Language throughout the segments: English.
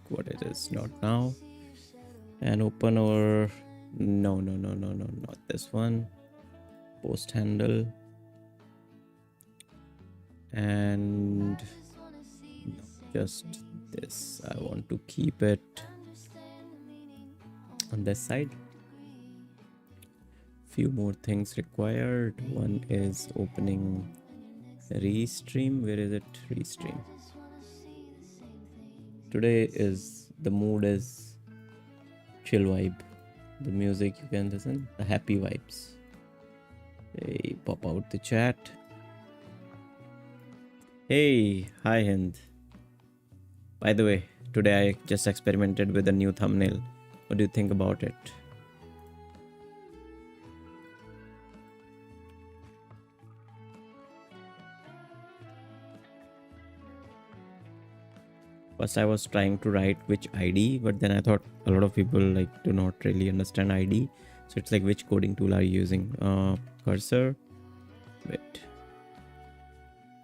what it is, not now. And open our, no, not this one. Posthandle. And no, just this. I want to keep it on this side. Few more things required. One is opening Restream. Where is it? Restream. Today is, the mood is chill vibe. The music you can listen, the happy vibes. Hey, pop out the chat. Hey, hi Hind. By the way, today I just experimented with a new thumbnail. What do you think about it? First I was trying to write which ID, but then I thought a lot of people like do not really understand ID. So it's like, which coding tool are you using? Cursor. Wait.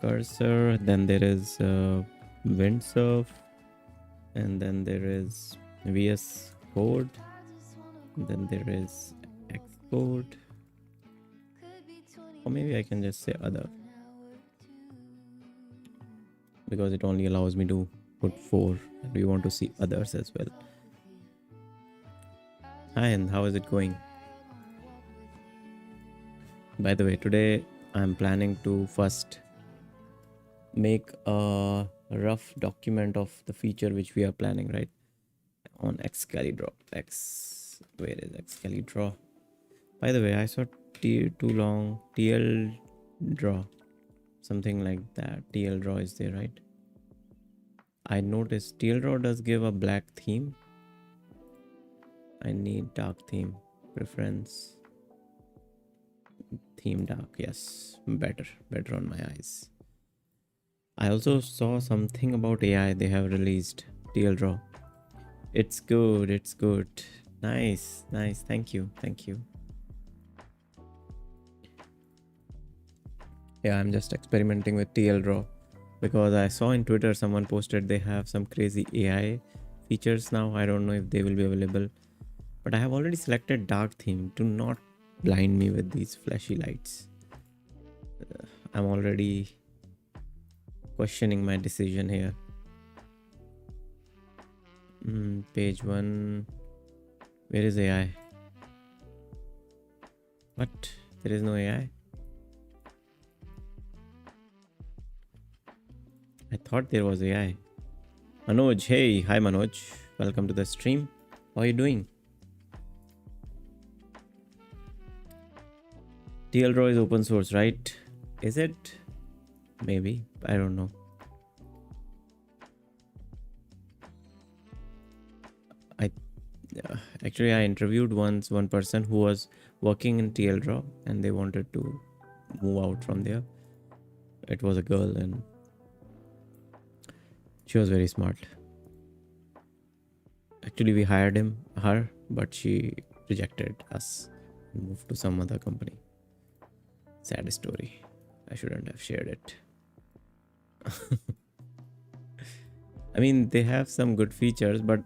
Cursor. Then there is Windsurf. And then there is VS Code. Then there is Xcode. Or maybe I can just say other, because it only allows me to put 4, and we want to see others as well. Hi, and how is it going? By the way, today I'm planning to first make a rough document of the feature which we are planning, right? On Xcalidraw. Where is Xcalidraw? By the way, I saw too long TL draw, something like that. TL draw is there, right? I noticed TL draw does give a black theme. I need dark theme. Preference. Theme dark. Yes, better on my eyes. I also saw something about AI they have released. TL draw. It's good. Nice. Thank you. Yeah, I'm just experimenting with TL draw because I saw in Twitter someone posted they have some crazy AI features now. I don't know if they will be available, but I have already selected dark theme. Do not blind me with these flashy lights. I'm already questioning my decision here. Page 1. Where is AI? What? There is no AI? I thought there was AI. Manoj, hey, hi Manoj. Welcome to the stream. How are you doing? TL draw is open source, right? Is it? Maybe. I don't know. Actually, I interviewed one person who was working in TL draw and they wanted to move out from there. It was a girl and she was very smart. Actually, we hired her, but she rejected us and moved to some other company. Sad story. I shouldn't have shared it. I mean, they have some good features, but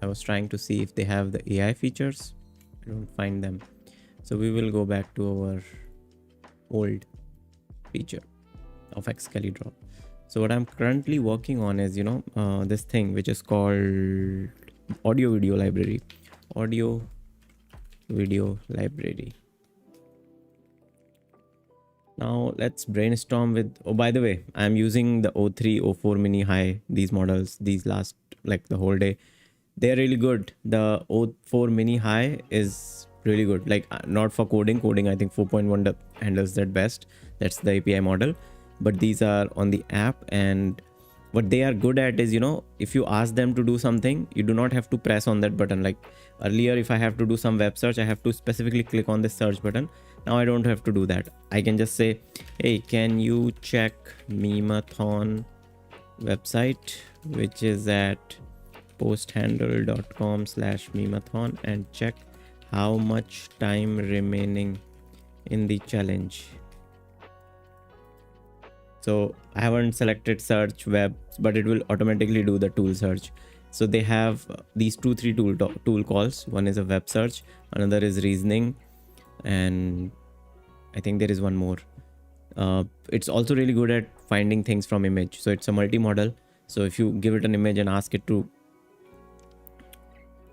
I was trying to see if they have the AI features. I don't find them. So we will go back to our old feature of Xcalidraw. So what I'm currently working on is, this thing which is called audio video library. Audio video library. Now let's brainstorm with, oh, by the way, I'm using the O3, O4 mini high, these models, these last like the whole day. They're really good. The O4 mini high is really good. Like not for coding. I think 4.1 handles that best. That's the API model. But these are on the app, and what they are good at is, if you ask them to do something, you do not have to press on that button. Like earlier, if I have to do some web search, I have to specifically click on the search button. Now I don't have to do that. I can just say, hey, can you check Memathon website, which is at posthandle.com/memathon, and check how much time remaining in the challenge. So I haven't selected search web, but it will automatically do the tool search. So they have these 2 3 tool calls. One is a web search, another is reasoning, and I think there is one more. It's also really good at finding things from image. So it's a multi-model. So if you give it an image and ask it to,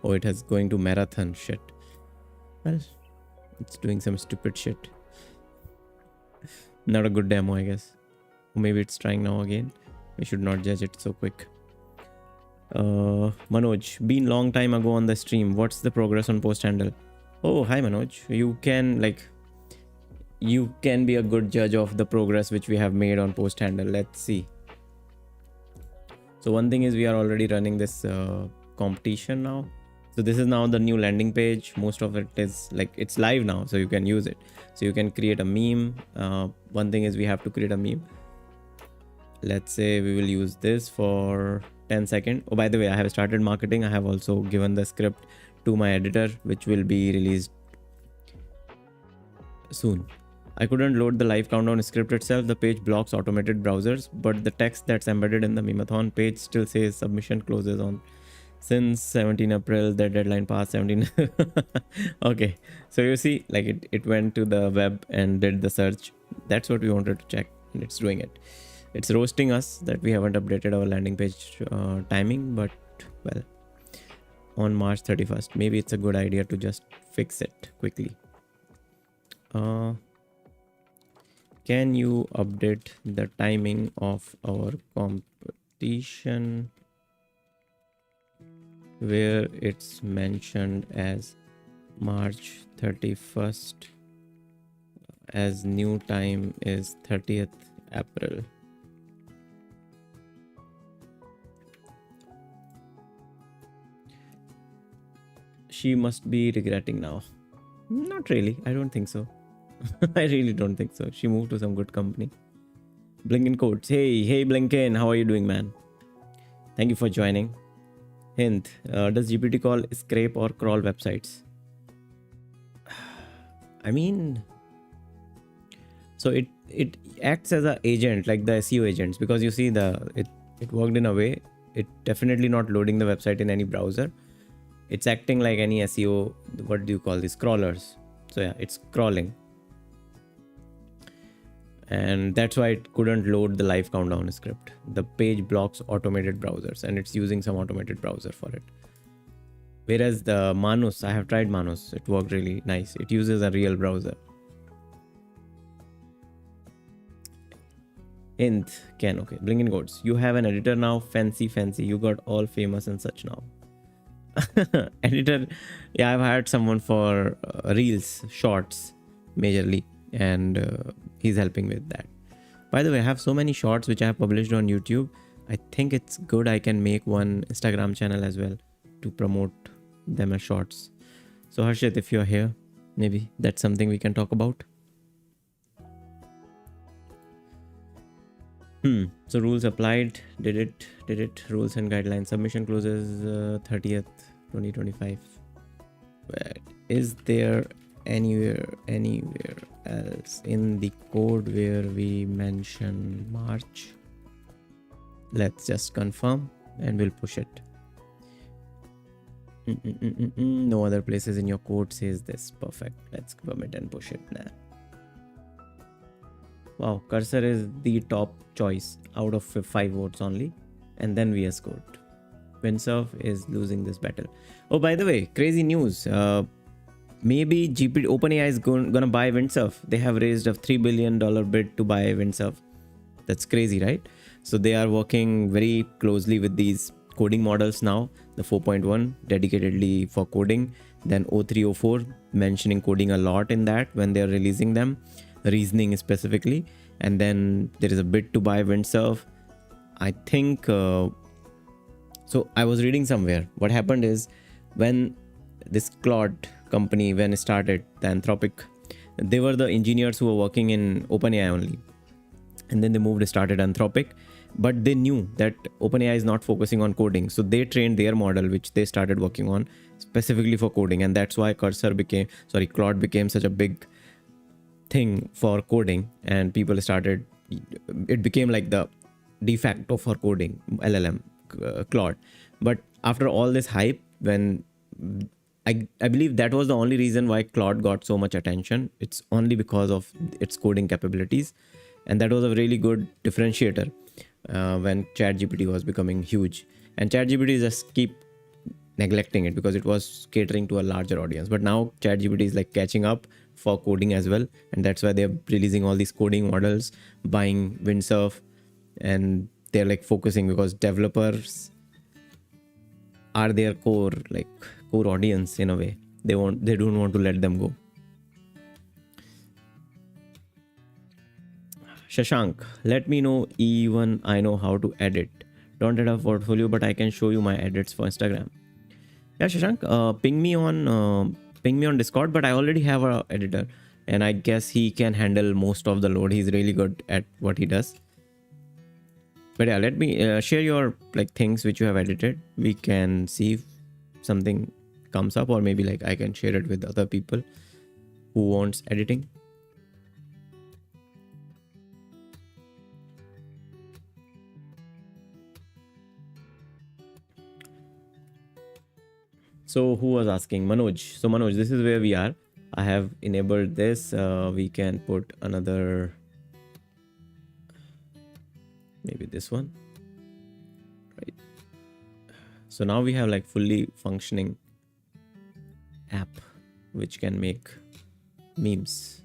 oh, it has going to marathon shit. Well, it's doing some stupid shit. Not a good demo, I guess. Maybe it's trying now again. We should not judge it so quick. Manoj, been long time ago on the stream. What's the progress on Posthandle? Oh, hi Manoj. You can be a good judge of the progress which we have made on Posthandle. Let's see. So one thing is we are already running this competition now. So this is now the new landing page. Most of it is like it's live now, so you can use it. So you can create a meme. One thing is we have to create a meme. Let's say we will use this for 10 seconds. Oh, by the way, I have started marketing. I have also given the script to my editor, which will be released soon. I couldn't load the live countdown script itself. The page blocks automated browsers, but the text that's embedded in the Memathon page still says submission closes on since 17 April. The deadline passed 17. Okay, so you see, like it went to the web and did the search. That's what we wanted to check, and it's doing it. It's roasting us that we haven't updated our landing page timing, but well, on March 31st, maybe it's a good idea to just fix it quickly. Can you update the timing of our competition where it's mentioned as March 31st as new time is 30th April? She must be regretting now. Not really. I don't think so. I really don't think so. She moved to some good company. Blinken Codes. Hey Blinken, how are you doing, man? Thank you for joining. Hint, does GPT call scrape or crawl websites? I mean, so it acts as an agent, like the SEO agents, because you see it worked in a way. It definitely not loading the website in any browser. It's acting like any SEO, what do you call these, crawlers? So yeah, it's crawling. And that's why it couldn't load the live countdown script. The page blocks automated browsers, and it's using some automated browser for it. Whereas the Manus, I have tried Manus. It worked really nice. It uses a real browser. Hint, Ken, okay. Blinken Codes. You have an editor now. Fancy. You got all famous and such now. Editor, yeah, I've hired someone for reels, shorts, majorly, and he's helping with that. By the way, I have so many shorts which I have published on YouTube. I think it's good I can make one Instagram channel as well to promote them as shorts. So Harshit, if you're here, maybe that's something we can talk about. So rules applied. Did it. Rules and guidelines. Submission closes 30th 2025. But is there anywhere else in the code where we mention March? Let's just confirm and we'll push it. No other places in your code says this. Perfect. Let's commit and push it now. Wow, Cursor is the top choice out of 5 votes only, and then VS Code. Windsurf is losing this battle. Oh, by the way, crazy news. Maybe OpenAI is gonna buy Windsurf. They have raised a $3 billion bid to buy Windsurf. That's crazy, right? So they are working very closely with these coding models now. The 4.1 dedicatedly for coding. Then 03, 04 mentioning coding a lot in that when they're releasing them. Reasoning specifically, and then there is a bid to buy Windsurf. I think so I was reading somewhere what happened is when this Claude company, when it started, the Anthropic, they were the engineers who were working in OpenAI only, and then they started Anthropic, but they knew that OpenAI is not focusing on coding, so they trained their model which they started working on specifically for coding, and that's why Claude became such a big thing for coding, and people started, it became like the de facto for coding LLM, Claude. But after all this hype, when I believe that was the only reason why Claude got so much attention. It's only because of its coding capabilities, and that was a really good differentiator when ChatGPT was becoming huge. And ChatGPT just keep neglecting it because it was catering to a larger audience. But now ChatGPT is like catching up for coding as well, and that's why they're releasing all these coding models, buying Windsurf, and they're like focusing because developers are their core audience in a way. They don't want to let them go. Shashank, let me know even I know how to edit. Don't edit a portfolio, but I can show you my edits for Instagram. Yeah, Shashank, ping me on Discord, but I already have a editor, and I guess he can handle most of the load. He's really good at what he does. But yeah, let me share your like things which you have edited. We can see if something comes up, or maybe like I can share it with other people who wants editing. So who was asking? Manoj. So Manoj, this is where we are. I have enabled this. We can put another, maybe this one, right? So now we have like fully functioning app which can make memes.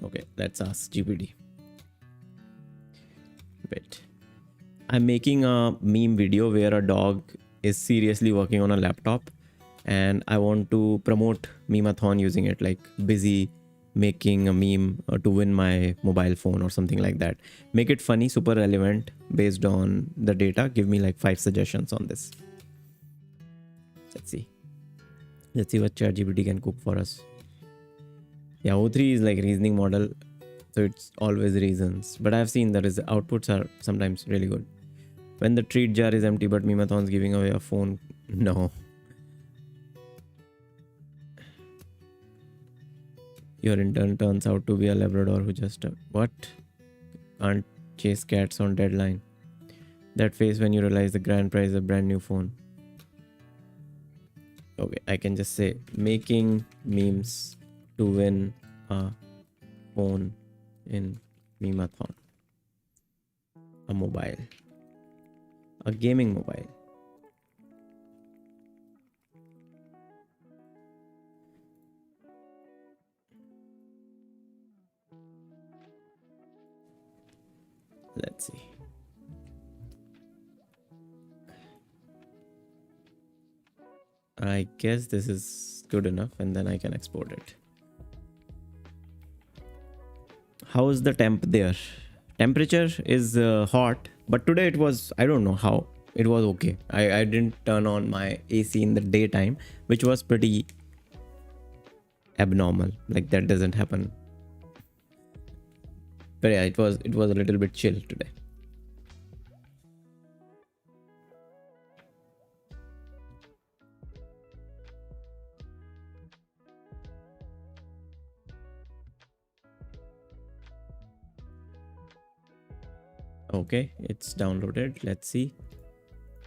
Okay, let's ask GPT. Wait. I'm making a meme video where a dog is seriously working on a laptop, and I want to promote Memeathon using it, like busy making a meme to win my mobile phone or something like that. Make it funny, super relevant based on the data. Give me like 5 suggestions on this. Let's see what ChatGPT can cook for us. Yeah, O3 is like reasoning model, so it's always reasons. But I've seen that the outputs are sometimes really good. When the treat jar is empty, but Memeathon's giving away a phone. No. Your intern turns out to be a Labrador who just what? Can't chase cats on deadline. That face when you realize the grand prize is a brand new phone. Okay, I can just say making memes to win a phone in Memeathon. A mobile. A gaming mobile. Let's see. I guess this is good enough, and then I can export it. How is the temp there? Temperature is hot, but today it was, I don't know how, it was okay. I didn't turn on my AC in the daytime, which was pretty abnormal. Like that doesn't happen. But yeah, it was a little bit chill today. Okay, it's downloaded. Let's see.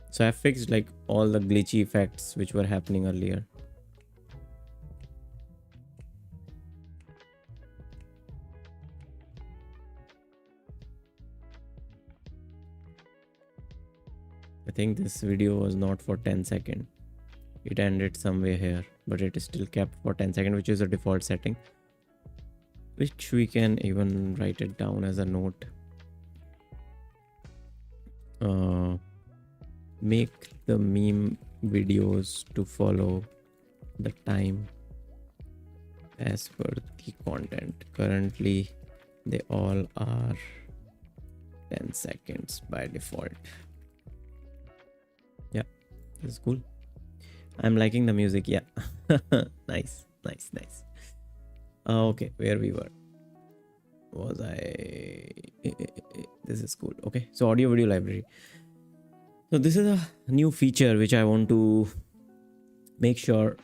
So I fixed like all the glitchy effects which were happening earlier. I think this video was not for 10 seconds. It ended somewhere here, but it is still kept for 10 seconds, which is a default setting, which we can even write it down as a note. Make the meme videos to follow the time as per the content. Currently, they all are 10 seconds by default. Yeah, this is cool. I'm liking the music. Yeah. Nice. Okay, where we were. Was I? This is cool. Okay, so audio video library. So this is a new feature which I want to make sure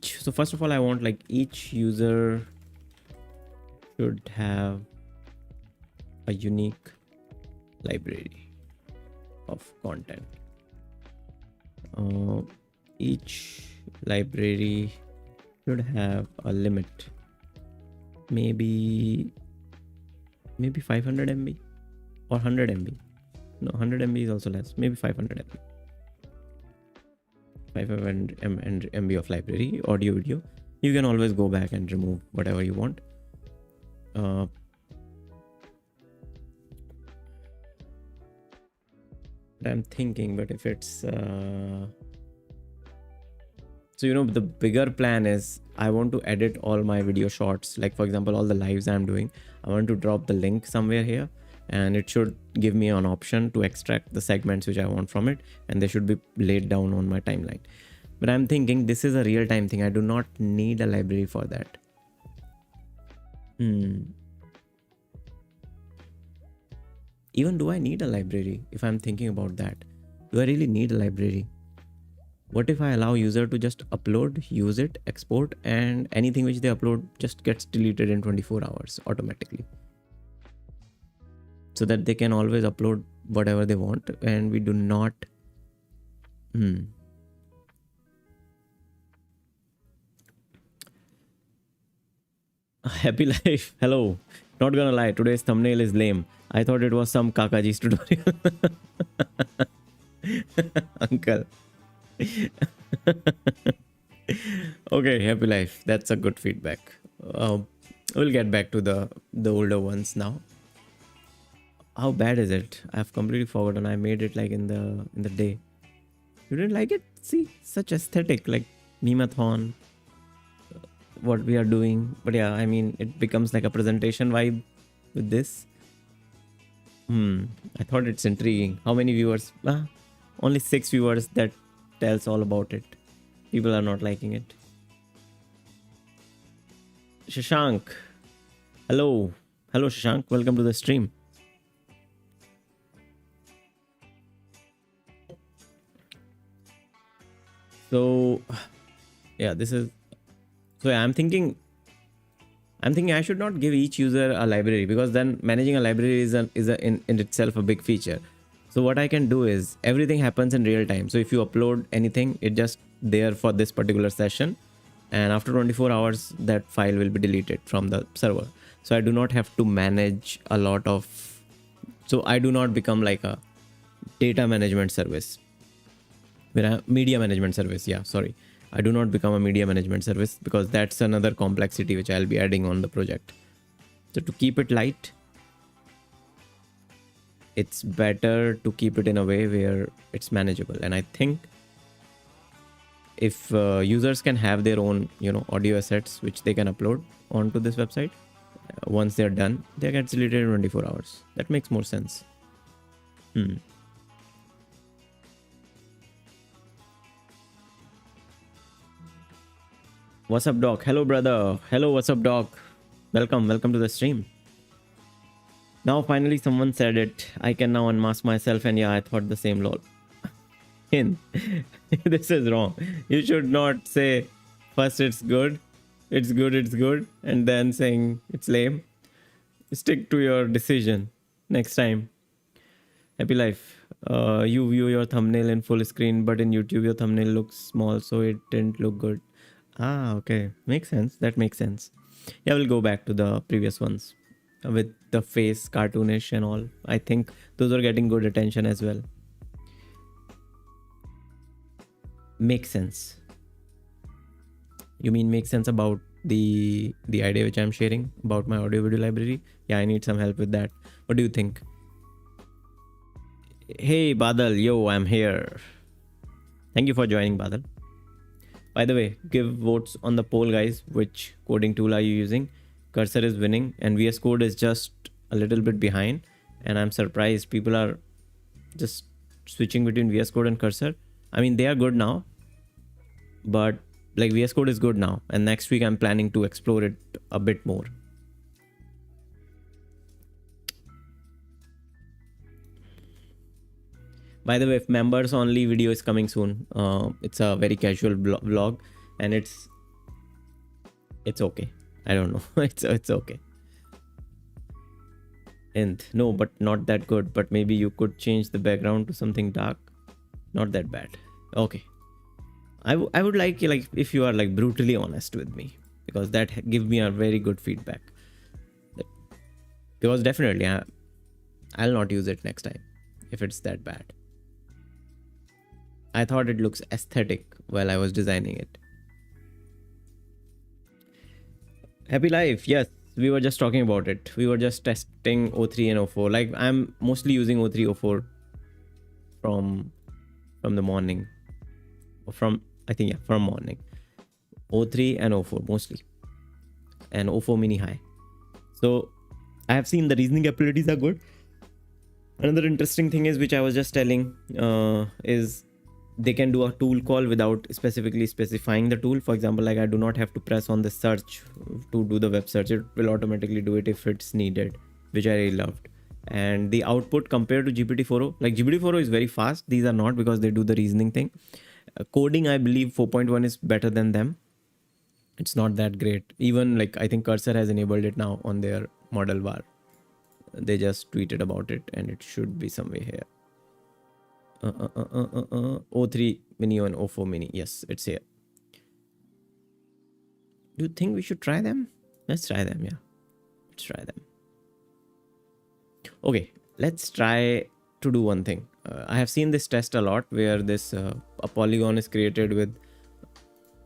so first of all, I want like each user should have a unique library of content. Each library should have a limit, maybe 500 MB or 100 MB. No, 100 MB is also less, maybe 500 MB. 500 MB of library, audio, video. You can always go back and remove whatever you want. I'm thinking, but if it's so, you know, the bigger plan is I want to edit all my video shorts, like for example all the lives I'm doing. I want to drop the link somewhere here, and it should give me an option to extract the segments which I want from it, and they should be laid down on my timeline. But I'm thinking this is a real-time thing. I do not need a library for that. Even do I need a library? If I'm thinking about that, do I really need a library? What if I allow user to just upload, use it, export, and anything which they upload just gets deleted in 24 hours automatically, so that they can always upload whatever they want and we do not Happy life. Hello. Not gonna lie, today's thumbnail is lame. I thought it was some Kakaji's tutorial. Uncle. Okay, happy life. That's a good feedback. We'll get back to the older ones now. How bad is it? I've completely forgotten. I made it like in the day. You didn't like it? See, such aesthetic, like meme-a-thon, what we are doing. But yeah, I mean, it becomes like a presentation vibe with this. I thought it's intriguing. How many viewers? Only 6 viewers. That tells all about it. People are not liking it. Shashank. Hello. Hello, Shashank. Welcome to the stream. So, yeah, this is... So I'm thinking I should not give each user a library, because then managing a library is in itself a big feature. So what I can do is everything happens in real time. So if you upload anything, it just there for this particular session, and after 24 hours that file will be deleted from the server. So I do not have to manage a lot of, so I do not become like a data management service, media management service. Yeah, sorry. I do not become a media management service, because that's another complexity which I'll be adding on the project. So to keep it light, it's better to keep it in a way where it's manageable. And I think if users can have their own, audio assets which they can upload onto this website, once they're done, they get deleted in 24 hours. That makes more sense. What's up, Doc? Hello, brother. Hello, what's up, Doc? Welcome to the stream. Now, finally, someone said it. I can now unmask myself, and yeah, I thought the same, lol. This is wrong. You should not say first it's good, and then saying it's lame. Stick to your decision next time. Happy life. You view your thumbnail in full screen, but in YouTube, your thumbnail looks small, so it didn't look good. Okay. Makes sense. That makes sense. Yeah, we'll go back to the previous ones with the face cartoonish and all. I think those are getting good attention as well. Makes sense. You mean make sense about the idea which I'm sharing about my audio video library? Yeah, I need some help with that. What do you think? Hey, Badal. Yo, I'm here. Thank you for joining, Badal. By the way, give votes on the poll, guys. Which coding tool are you using? Cursor is winning and VS Code is just a little bit behind. And I'm surprised people are just switching between VS Code and Cursor. I mean, they are good now, but like VS Code is good now. And next week, I'm planning to explore it a bit more. By the way, if members only video is coming soon, it's a very casual vlog, and it's okay. I don't know. it's okay. And no, but not that good. But maybe you could change the background to something dark. Not that bad. Okay. I would like if you are like brutally honest with me, because that give me a very good feedback. Because definitely I'll not use it next time if it's that bad. I thought it looks aesthetic while I was designing it. Happy life. Yes, we were just talking about it. We were just testing O3 and O4. Like I'm mostly using O3 O4 from the morning. From I think, yeah, from morning. O3 and O4 mostly. And O4 mini high. So I have seen the reasoning abilities are good. Another interesting thing is, which I was just telling, is they can do a tool call without specifically specifying the tool. For example, like I do not have to press on the search to do the web search. It will automatically do it if it's needed, which I really loved. And the output compared to GPT-4o, like GPT-4o is very fast. These are not, because they do the reasoning thing. Coding, I believe 4.1 is better than them. It's not that great. Even like I think Cursor has enabled it now on their model bar. They just tweeted about it and it should be somewhere here. O3 mini and O4 mini. Yes, it's here. Do you think we should try them? Let's try them. Yeah, let's try them. Okay, let's try to do one thing. I have seen this test a lot where this a polygon is created with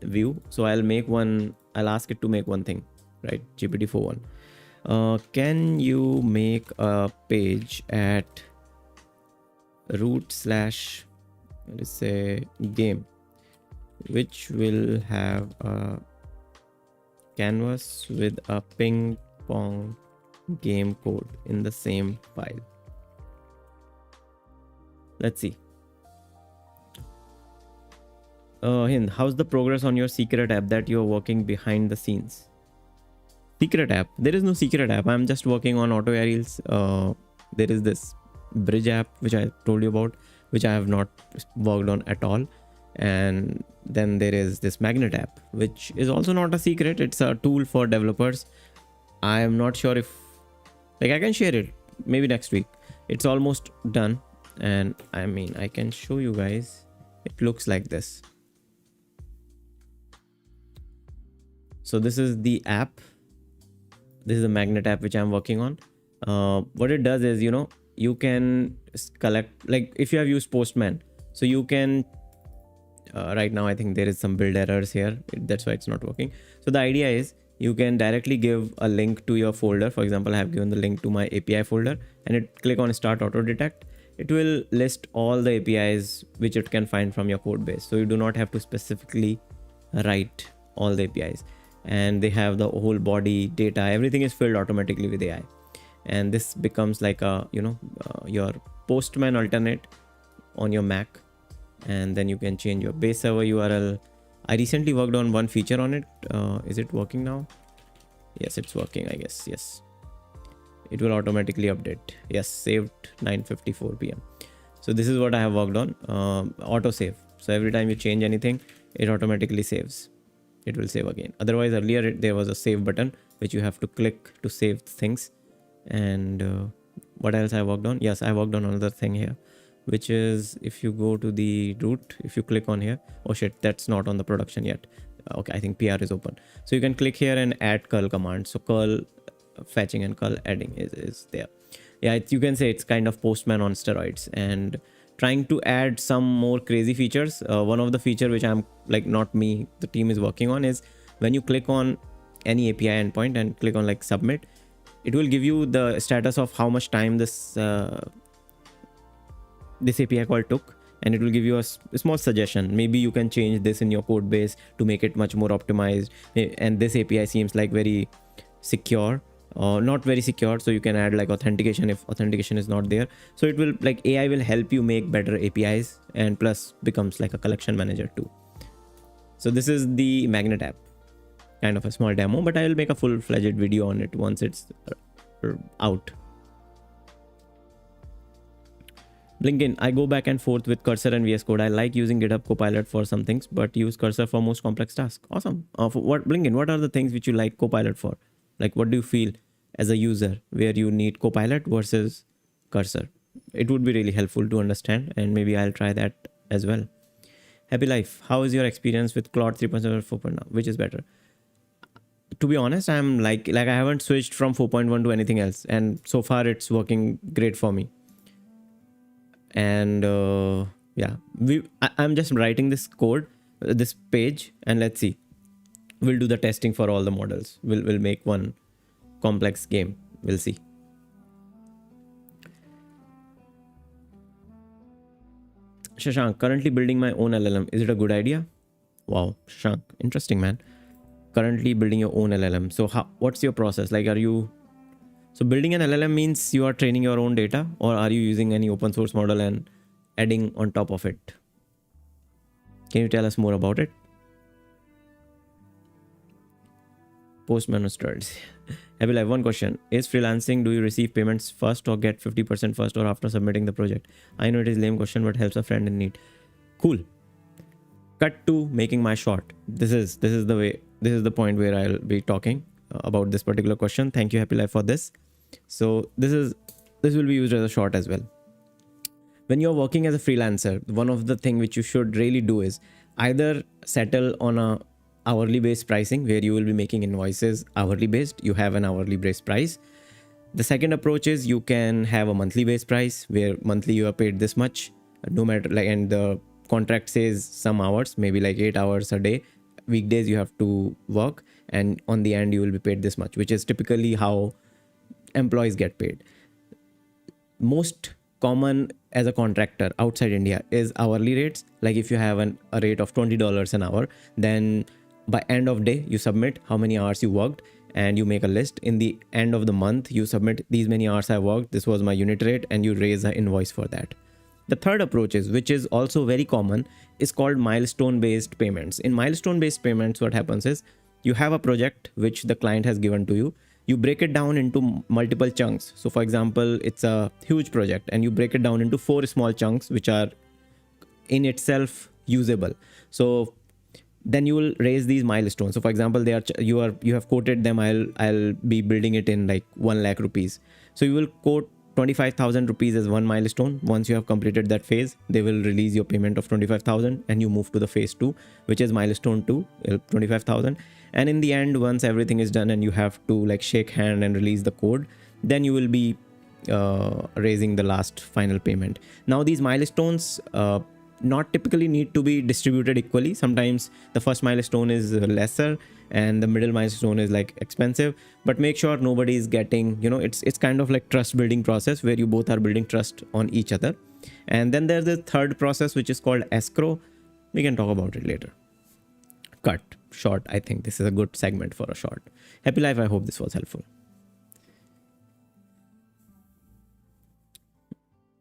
view. So I'll make one. I'll ask it to make one thing, right? GPT-4.1. Can you make a page at root slash, let's say, game, which will have a canvas with a ping pong game code in the same file? Let's see. Hind, how's the progress on your secret app that you're working behind the scenes? Secret app? There is no secret app. I'm just working on auto aerials. There is this bridge app which I told you about, which I have not worked on at all. And then there is this magnet app, which is also not a secret. It's a tool for developers. I am not sure if, like, I can share it maybe next week. It's almost done. And I mean, I can show you guys. It looks like this. So this is the app. This is the magnet app which I'm working on. What it does is, you can collect, like if you have used Postman, so you can, right now I think there is some build errors here. That's why it's not working. So the idea is you can directly give a link to your folder. For example, I have given the link to my API folder and click on start auto detect. It will list all the APIs which it can find from your code base. So you do not have to specifically write all the APIs. And they have the whole body data. Everything is filled automatically with AI. And this becomes like a, your Postman alternate on your Mac. And then you can change your base server URL. I recently worked on one feature on it. Is it working now? Yes, it's working, I guess. Yes. It will automatically update. Yes, saved 9:54 p.m. So this is what I have worked on. Auto save. So every time you change anything, it automatically saves. It will save again. Otherwise, earlier there was a save button which you have to click to save things. And what else I worked on? Yes, I worked on another thing here, which is if you go to the root, if you click on here, oh shit, that's not on the production yet. Okay, I think PR is open. So you can click here and add curl command. So curl fetching and curl adding is there. Yeah, you can say it's kind of Postman on steroids, and trying to add some more crazy features. One of the feature which I'm like, not me, the team is working on, is when you click on any API endpoint and click on like submit, it will give you the status of how much time this API call took, and it will give you a small suggestion. Maybe you can change this in your code base to make it much more optimized. And this API seems like very secure. Not very secure, so you can add like authentication if authentication is not there. So it will, like, AI will help you make better APIs, and plus becomes like a collection manager too. So this is the magnet app, kind of a small demo, but I will make a full-fledged video on it once it's out. Blinken, I go back and forth with Cursor and VS Code. I like using GitHub Copilot for some things, but use Cursor for most complex tasks. Awesome. Blinken, what are the things which you like Copilot for? Like, what do you feel as a user where you need Copilot versus Cursor. It would be really helpful to understand, and maybe I'll try that as well. Happy Life, how is your experience with Claude 3.7 or 4.0? Which is better? To be honest, I'm like I haven't switched from 4.1 to anything else, and so far it's working great for me. And yeah, I'm just writing this code, this page, and let's see. We'll do the testing for all the models. We'll make one complex game. We'll see. Shashank, currently building my own LLM. Is it a good idea? Wow, Shashank, interesting, man. Currently building your own LLM. So what's your process? Like, so building an LLM means you are training your own data, or are you using any open source model and adding on top of it? Can you tell us more about it? Postman studies. Happy Life, one question. Is freelancing, do you receive payments first or get 50% first or after submitting the project? I know it is a lame question, but helps a friend in need. Cool. Cut to making my short. This is the point where I'll be talking about this particular question. Thank you, Happy Life, for this. So this will be used as a short as well. When you're working as a freelancer, one of the things which you should really do is either settle on a hourly based pricing where you will be making invoices hourly based. You have an hourly based price. The second approach is you can have a monthly based price where monthly you are paid this much, no matter like, and the contract says some hours, maybe like 8 hours a day. Weekdays you have to work, and on the end you will be paid this much, which is typically how employees get paid. Most common as a contractor outside India is hourly rates. Like if you have a rate of $20 an hour, then by end of day you submit how many hours you worked and you make a list. In the end of the month you submit these many hours I worked, this was my unit rate, and you raise an invoice for that. The third approach is, which is also very common, is called milestone based payments. In milestone based payments, what happens is you have a project which the client has given to you. You break it down into multiple chunks. So for example, it's a huge project and you break it down into 4 small chunks which are in itself usable. So then you will raise these milestones. So for example, you have quoted them, I'll be building it in like 1 lakh rupees. So you will quote 25,000 rupees as one milestone. Once you have completed that phase, they will release your payment of 25,000 and you move to the phase 2, which is milestone 2, 25,000. And in the end, once everything is done and you have to like shake hand and release the code, then you will be raising the last final payment. Now these milestones not typically need to be distributed equally. Sometimes the first milestone is lesser and the middle milestone is like expensive, but make sure nobody is getting, it's kind of like trust building process where you both are building trust on each other. And then there's the third process which is called escrow. We can talk about it later. Cut short. I think this is a good segment for a short. Happy Life, I hope this was helpful.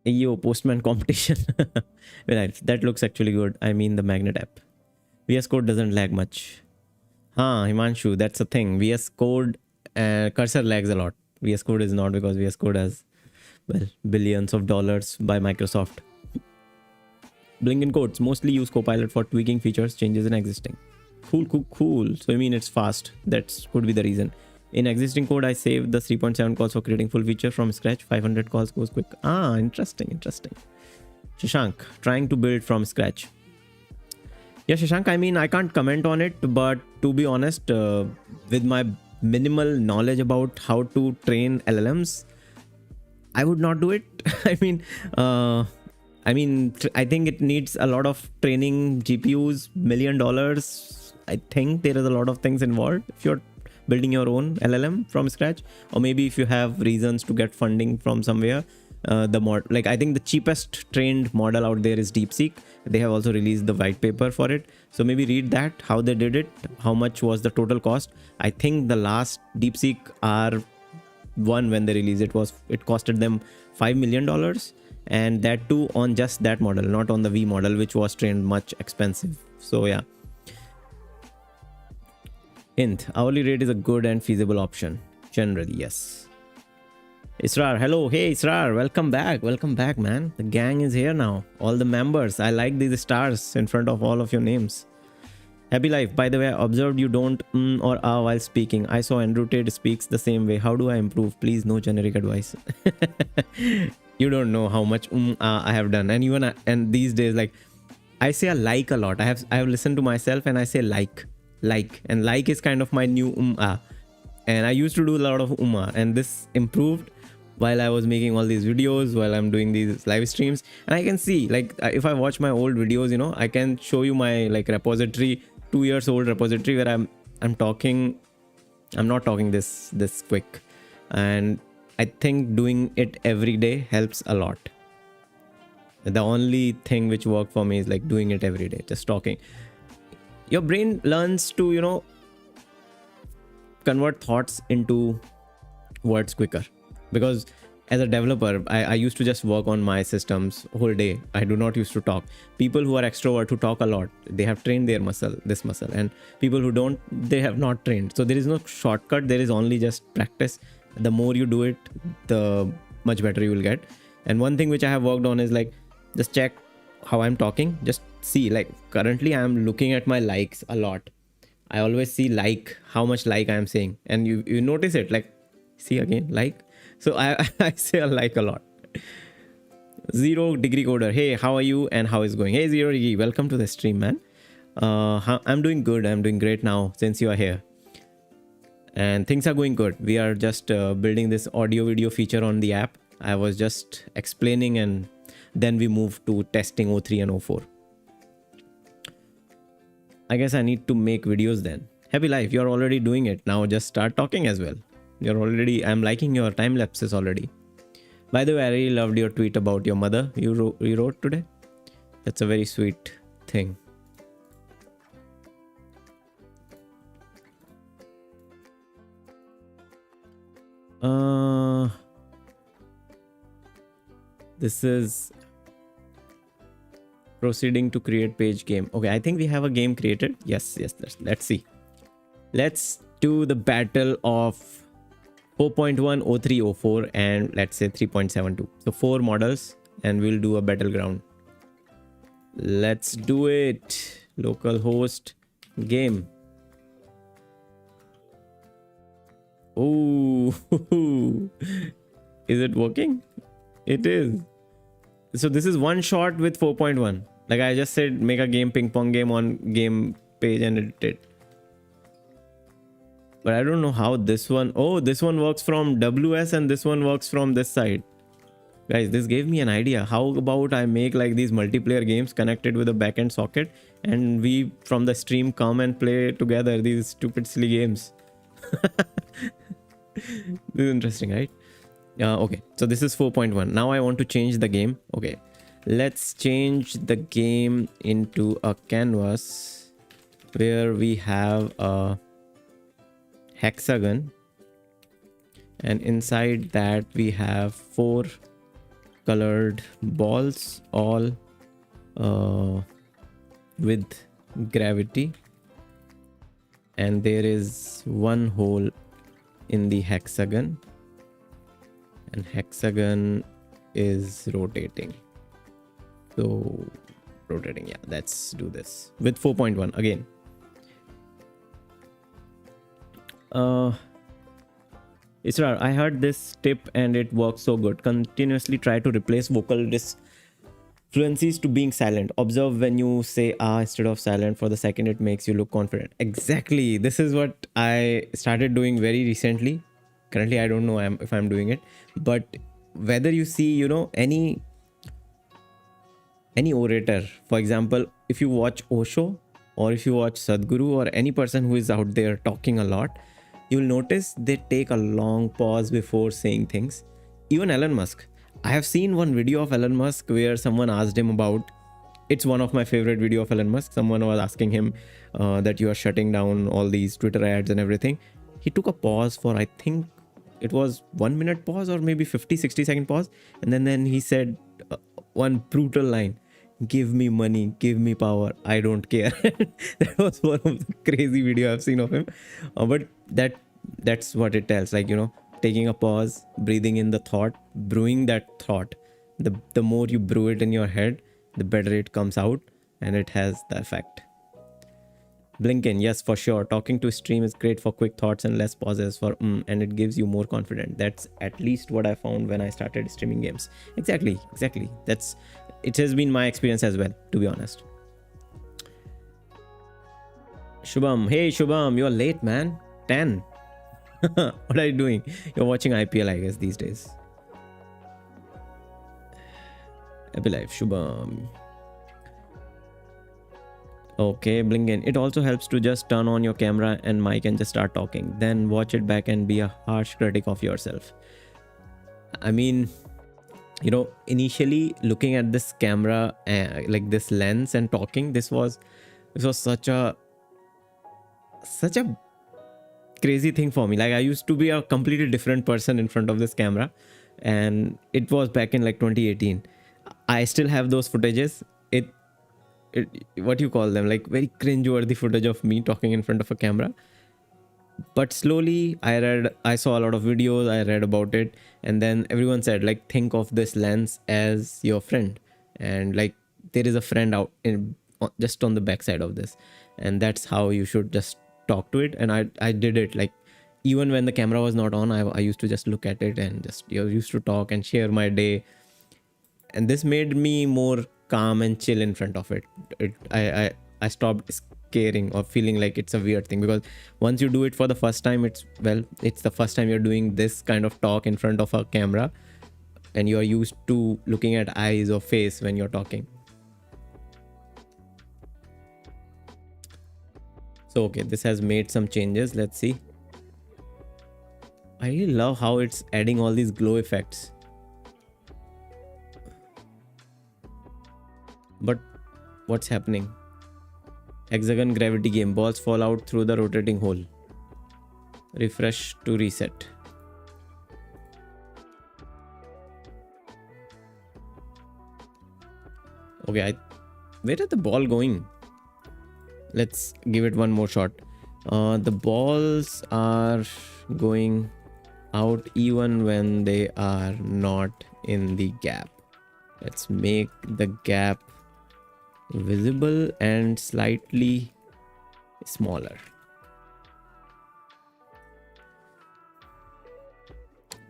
Yo, Postman competition. Well, that looks actually good. I mean the magnet app. VS Code doesn't lag much. Himanshu, that's a thing. VS Code cursor lags a lot. VS Code is not, because VS Code has, well, billions of dollars by Microsoft. Blinken Codes mostly use Copilot for tweaking features, changes in existing. Cool. So I mean it's fast. That could be the reason. In existing code, I saved the 3.7 calls for creating full feature from scratch. 500 calls goes quick. Interesting. Shashank, trying to build from scratch. Yeah, Shashank, I mean, I can't comment on it, but to be honest, with my minimal knowledge about how to train LLMs, I would not do it. I think it needs a lot of training, GPUs, $1 million. I think there is a lot of things involved if you're building your own LLM from scratch, or maybe if you have reasons to get funding from somewhere. I think the cheapest trained model out there is DeepSeek. They have also released the white paper for it. So maybe read that, how they did it, how much was the total cost. I think the last DeepSeek R1, when they released it costed them $5 million. And that too on just that model, not on the V model, which was trained much expensive. So yeah. Hint, hourly rate is a good and feasible option. Generally, yes. Israr, hello. Hey, Israr, welcome back, man. The gang is here now. All the members. I like these stars in front of all of your names. Happy life. By the way, I observed you don't or while speaking. I saw Andrew Tate speaks the same way. How do I improve? Please, no generic advice. You don't know how much I have done, and even and these days, like I say, I like a lot. I have listened to myself, and I say and like is kind of my new and I used to do a lot of and this improved while I was making all these videos, while I'm doing these live streams, and I can see, like, if I watch my old videos, you know, I can show you my like repository, 2 years old repository, where I'm talking, I'm not talking this quick, and I think doing it every day helps a lot. The only thing which worked for me is like doing it every day, just talking. Your brain learns to, you know, convert thoughts into words quicker, because as a developer, I used to just work on my systems whole day. I do not used to talk. People who are extrovert, who talk a lot, they have trained their this muscle, and people who don't, they have not trained. So there is no shortcut. There is only just practice. The more you do it, the much better you will get. And one thing which I have worked on is like, just check how I'm talking. Just see, like currently I'm looking at my likes a lot. I always see like how much like I'm saying, and you notice it, like, see again, like. So I say I like a lot. 0 degree coder. Hey, how are you and how is it going? Hey, 0 degree, welcome to the stream, man. I'm doing good. I'm doing great now since you are here. And things are going good. We are just building this audio video feature on the app. I was just explaining, and then we moved to testing O3 and O4. I guess I need to make videos then. Happy life, you're already doing it. Now just start talking as well. I'm liking your time lapses already. By the way, I really loved your tweet about your mother you wrote today. That's a very sweet thing. This is proceeding to create page game. Okay, I think we have a game created. Yes, let's see. Let's do the battle of 4.1, 03, 04, and let's say 3.72. So 4 models, and we'll do a battleground. Let's do it. Localhost game. Oh, is it working? It is. So this is one shot with 4.1. Like I just said, make a game, ping pong game on game page, and it did. But I don't know how this one. Oh, this one works from WS and this one works from this side. Guys, this gave me an idea. How about I make like these multiplayer games connected with a backend socket, and we from the stream come and play together these stupid silly games. This is interesting, right? Okay, so this is 4.1. Now I want to change the game. Okay, let's change the game into a canvas where we have a hexagon, and inside that we have 4 colored balls, all with gravity, and there is one hole in the hexagon, and hexagon is rotating. So rotating, yeah, let's do this with 4.1 again. Israr, I heard this tip and it works so good. Continuously try to replace vocal disfluencies to being silent. Observe when you say ah instead of silent for the second, it makes you look confident. Exactly. This is what I started doing very recently. Currently, I don't know if I'm doing it, but whether you see, you know, any orator, for example, if you watch Osho or if you watch Sadhguru or any person who is out there talking a lot, you will notice they take a long pause before saying things. Even Elon Musk. I have seen one video of Elon Musk where someone asked him about, it's one of my favorite video of Elon Musk. Someone was asking him that you are shutting down all these Twitter ads and everything. He took a pause for, I think it was 1 minute pause or maybe 50-60 second pause. And then he said one brutal line, give me money, give me power, I don't care. That was one of the crazy video I've seen of him. But that's what it tells, like, you know, taking a pause, breathing in the thought, brewing that thought. The more you brew it in your head, the better it comes out, and it has the effect. Blinken, yes, for sure. Talking to stream is great for quick thoughts and less pauses for and it gives you more confidence. That's at least what I found when I started streaming games. Exactly. It has been my experience as well, to be honest. Shubham, hey Shubham, you're late, man. 10. What are you doing? You're watching IPL, I guess, these days. Happy life, Shubham. Okay, Blinken. It also helps to just turn on your camera and mic and just start talking. Then watch it back and be a harsh critic of yourself. I mean, initially looking at this camera, like this lens and talking, this was such a crazy thing for me. Like, I used to be a completely different person in front of this camera, and it was back in like 2018. I still have those footages. What you call them, like very cringe-worthy footage of me talking in front of a camera. But slowly I saw a lot of videos, I read about it, and then everyone said, like, think of this lens as your friend, and like there is a friend out in just on the backside of this, and that's how you should just talk to it. And I did it, like, even when the camera was not on, I used to just look at it and just used to talk and share my day, and this made me more calm and chill in front of it. I stopped scaring or feeling like it's a weird thing, because once you do it for the first time, it's the first time you're doing this kind of talk in front of a camera, and you're used to looking at eyes or face when you're talking. So okay, this has made some changes. Let's see. I really love how it's adding all these glow effects. But what's happening? Hexagon gravity game. Balls fall out through the rotating hole. Refresh to reset. Okay, where is the ball going? Let's give it one more shot. The balls are going out even when they are not in the gap. Let's make the gap visible and slightly smaller.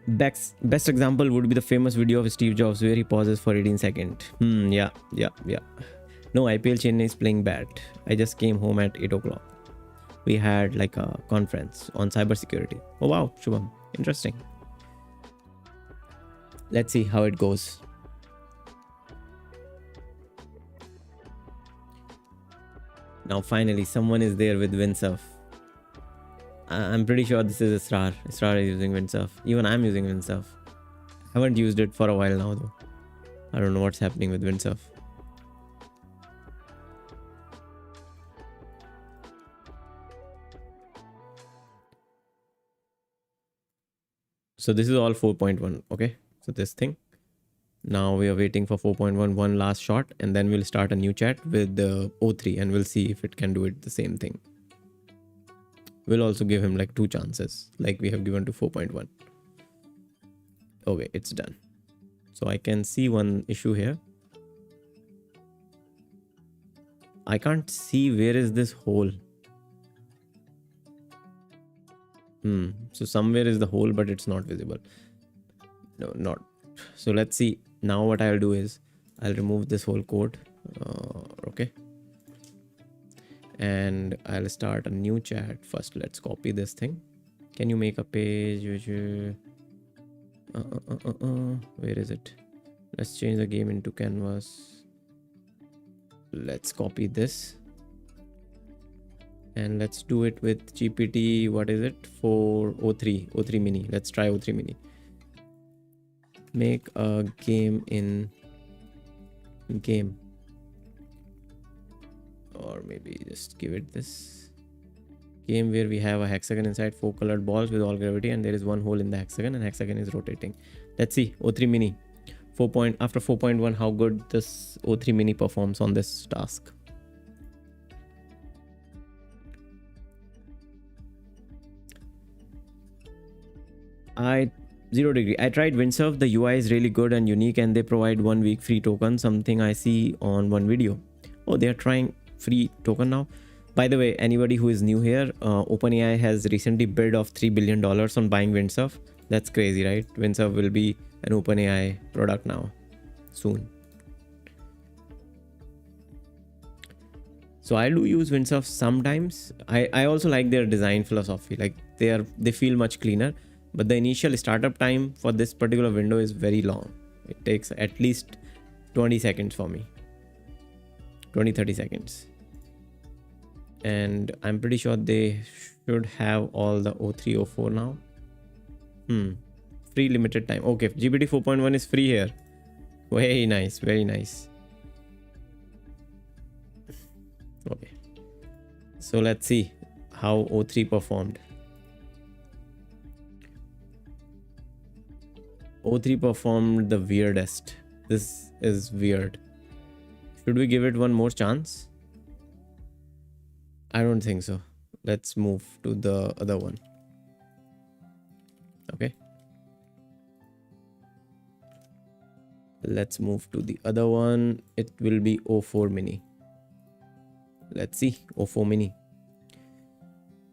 Best example would be the famous video of Steve Jobs where he pauses for 18 seconds. Yeah. No, IPL Chennai is playing bad. I just came home at 8 o'clock. We had like a conference on cybersecurity. Oh wow, Shubham, interesting. Let's see how it goes. Now finally someone is there with windsurf. I'm pretty sure this is Israr. Israr is using windsurf. Even I'm using windsurf. I haven't used it for a while now though. I don't know what's happening with windsurf. So this is all 4.1. Okay, so this thing. Now we are waiting for 4.1, one last shot, and then we'll start a new chat with the O3 and we'll see if it can do it the same thing. We'll also give him like 2 chances like we have given to 4.1. Okay, it's done. So I can see one issue here. I can't see where is this hole. So somewhere is the hole, but it's not visible. No, not. So let's see. Now what I'll do is I'll remove this whole code. Okay. And I'll start a new chat. First, let's copy this thing. Can you make a page which where is it? Let's change the game into canvas. Let's copy this. And let's do it with GPT. What is it? For O3 mini. Let's try O3 mini. Make a game in game. Or maybe just give it this game where we have a hexagon inside, 4 colored balls with all gravity, and there is one hole in the hexagon, and hexagon is rotating. Let's see O3 mini after 4.1 how good this O3 mini performs on this task. I 0 degree. I tried Windsurf. The UI is really good and unique, and they provide 1 week free token, something I see on one video. Oh, they are trying free token now. By the way, anybody who is new here, OpenAI has recently bid of $3 billion on buying Windsurf. That's crazy, right? Windsurf will be an OpenAI product now, soon. So I do use Windsurf sometimes. I also like their design philosophy. Like they feel much cleaner, but the initial startup time for this particular window is very long. It takes at least 20 seconds for me. 20-30 seconds. And I'm pretty sure they should have all the O3, O4 now. Free limited time. Okay, GPT 4.1 is free here. Very nice, very nice. Okay, so let's see how O3 performed. O3 performed the weirdest. This is weird. Should we give it one more chance? I don't think so. Let's move to the other one. Okay. Let's move to the other one. It will be O4 mini. Let's see. O4 mini.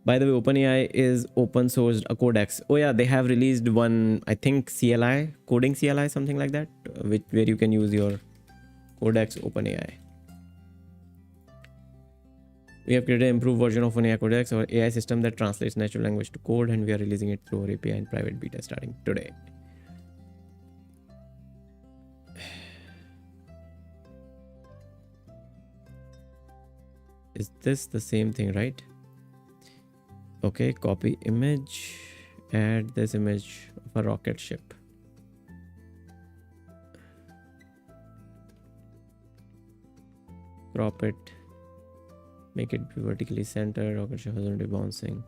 By the way, OpenAI is open sourced a codex. Oh yeah, they have released one, I think CLI, coding CLI, something like that, where you can use your codex OpenAI. We have created an improved version of OpenAI codex, our AI system that translates natural language to code, and we are releasing it through our API in private beta starting today. Is this the same thing, right? Okay, copy image, add this image of a rocket ship. Crop it, make it vertically centered, rocket ship horizontally bouncing.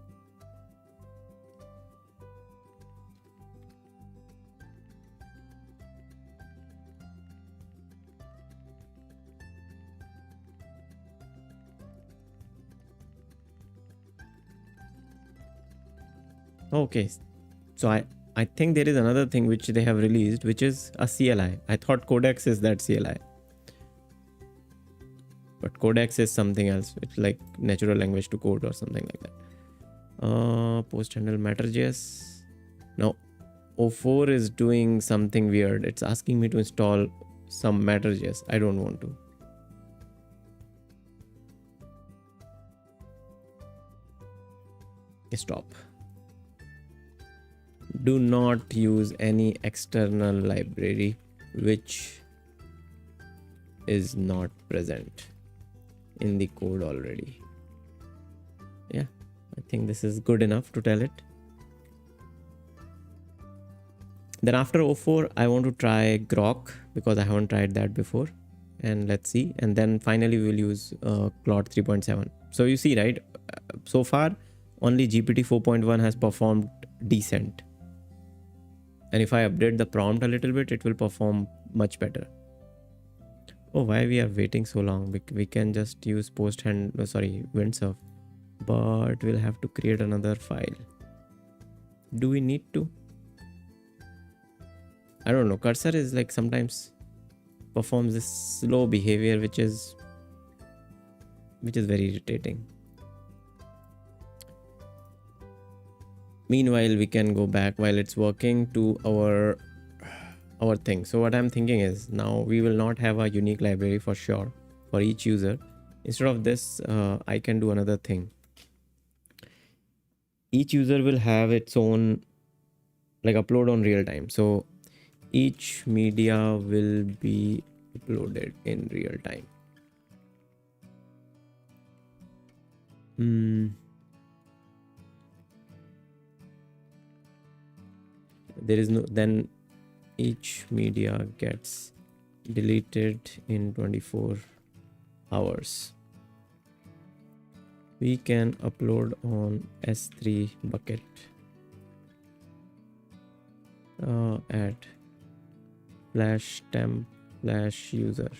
Okay, so I think there is another thing which they have released, which is a CLI. I thought Codex is that CLI, but Codex is something else. It's like natural language to code or something like that. Posthandle Matter.js. Now, O4 is doing something weird. It's asking me to install some Matter.js. I don't want to. Stop. Do not use any external library which is not present in the code already. Yeah, I think this is good enough to tell it. Then after O4, I want to try Grok because I haven't tried that before. And let's see. And then finally we will use Claude 3.7. So you see, right? So far, only GPT 4.1 has performed decent. And if I update the prompt a little bit, it will perform much better. Oh, why we are waiting so long? We can just use Windsurf, but we'll have to create another file. Do we need to? I don't know. Cursor is like sometimes performs this slow behavior, which is very irritating. Meanwhile, we can go back while it's working to our thing. So what I'm thinking is now we will not have a unique library for sure for each user. Instead of this, I can do another thing. Each user will have its own like upload on real time. So each media will be uploaded in real time. There is no, then each media gets deleted in 24 hours. We can upload on S3 bucket. Add flash temp flash user.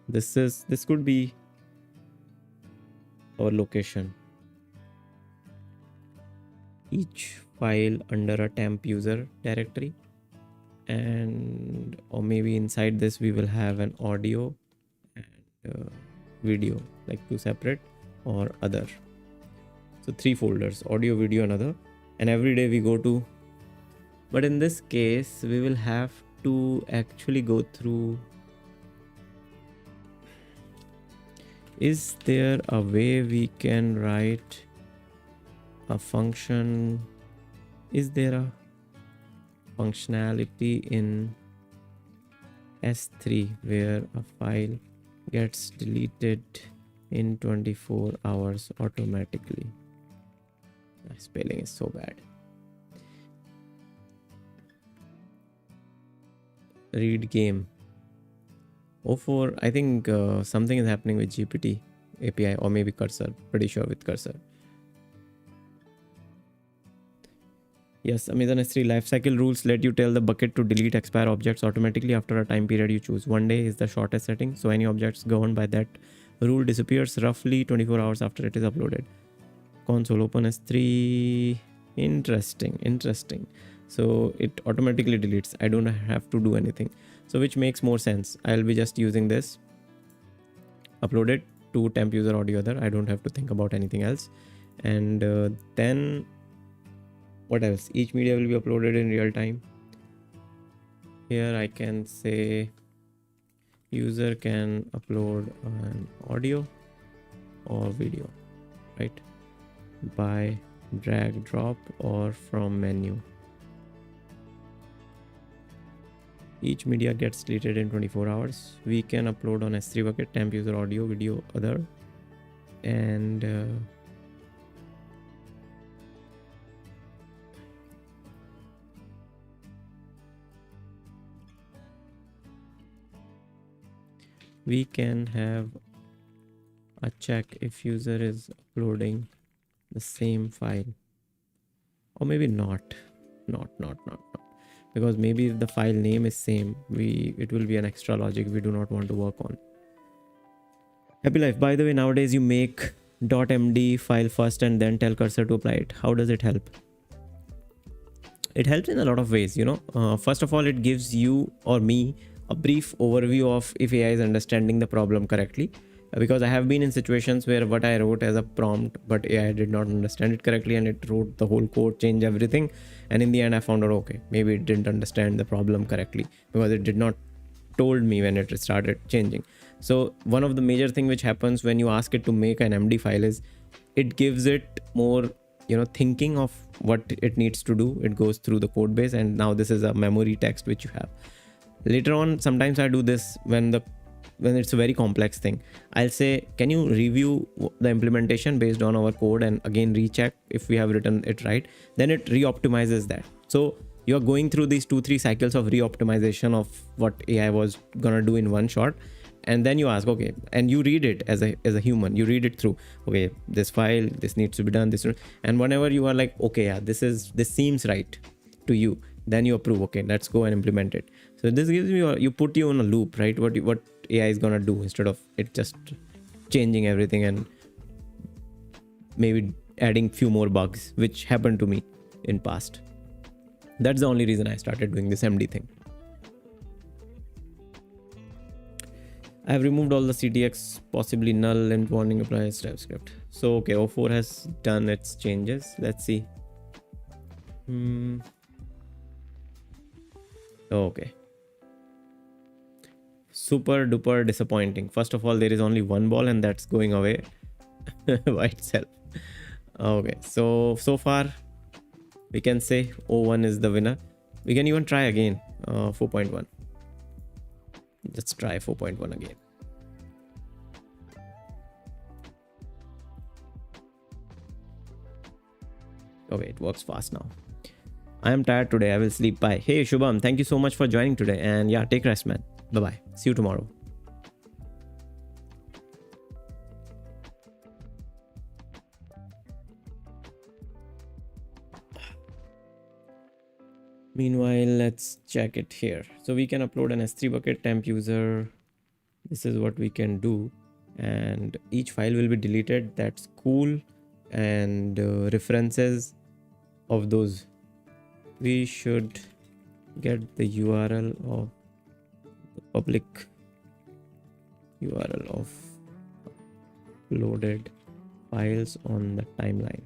This could be our location. Each file under a temp user directory. and or maybe inside this we will have an audio and video, like two separate or other. So 3 folders, audio, video, another, and every day we go to. But in this case we will have to actually go through. Is there a way we can write a function? Is there a functionality in S3 where a file gets deleted in 24 hours automatically? My spelling is so bad. Read game. O4, I think something is happening with GPT API or maybe cursor. Pretty sure with cursor. Yes, Amazon S3 lifecycle rules let you tell the bucket to delete expire objects automatically after a time period you choose. 1 day is the shortest setting, so any objects governed by that rule disappears roughly 24 hours after it is uploaded. Console open S3. Interesting. So it automatically deletes. I don't have to do anything. So which makes more sense. I'll be just using this. Upload it to temp user audio other. I don't have to think about anything else. And then what else? Each media will be uploaded in real time. Here I can say user can upload an audio or video, right? By drag drop or from menu. Each media gets deleted in 24 hours. We can upload on S3 bucket, temp user audio, video, other, and we can have a check if user is uploading the same file, or maybe not, because maybe if the file name is same, it will be an extra logic we do not want to work on. Happy life. By the way, nowadays you make .md file first and then tell cursor to apply it. How does it help? It helps in a lot of ways, you know. First of all, it gives you or me a brief overview of if AI is understanding the problem correctly. Because I have been in situations where what I wrote as a prompt, but AI did not understand it correctly and it wrote the whole code, changed everything. And in the end, I found out, okay, maybe it didn't understand the problem correctly because it did not told me when it started changing. So one of the major thing which happens when you ask it to make an MD file is it gives it more, you know, thinking of what it needs to do. It goes through the code base and now this is a memory text which you have. Later on, sometimes I do this when it's a very complex thing. I'll say, can you review the implementation based on our code and again recheck if we have written it right? Then it re-optimizes that. So you're going through these 2-3 cycles of re-optimization of what AI was gonna do in one shot. And then you ask, okay, and you read it as a human, you read it through, okay, this file, this needs to be done, this, and whenever you are like, okay, yeah, this seems right to you, then you approve, okay, let's go and implement it. So this gives you put you on a loop, right? What AI is gonna do instead of it just changing everything and maybe adding few more bugs, which happened to me in past. That's the only reason I started doing this MD thing. I have removed all the CTX, possibly null, and warning applies TypeScript. So okay, O4 has done its changes. Let's see. Okay. Super duper disappointing. First of all, there is only one ball and that's going away by itself. Okay, so far we can say O1 is the winner. We can even try again 4.1. Let's try 4.1 again. Okay, it works fast now. I am tired today. I will sleep. Bye. Hey Shubham, thank you so much for joining today. And yeah, take rest, man. Bye-bye. See you tomorrow. Meanwhile, let's check it here. So we can upload an S3 bucket temp user. This is what we can do. And each file will be deleted. That's cool. And references of those. We should get the URL of the public URL of uploaded files on the timeline.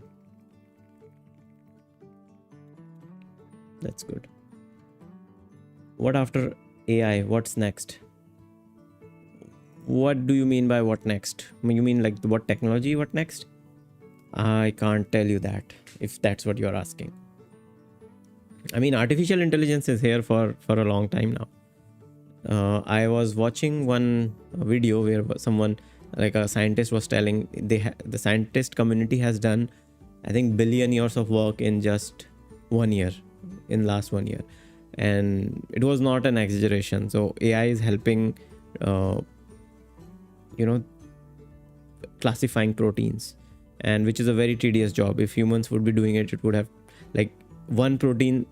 That's good. What after AI? What's next? What do you mean by what next? You mean like what technology? What next? I can't tell you that, if that's what you're asking. I mean, artificial intelligence is here for a long time now. I was watching one video where someone, like a scientist, was telling the scientist community has done, I think, billion years of work in just 1 year, in last 1 year, and it was not an exaggeration. So AI is helping, classifying proteins, and which is a very tedious job. If humans would be doing it, it would have, like, one protein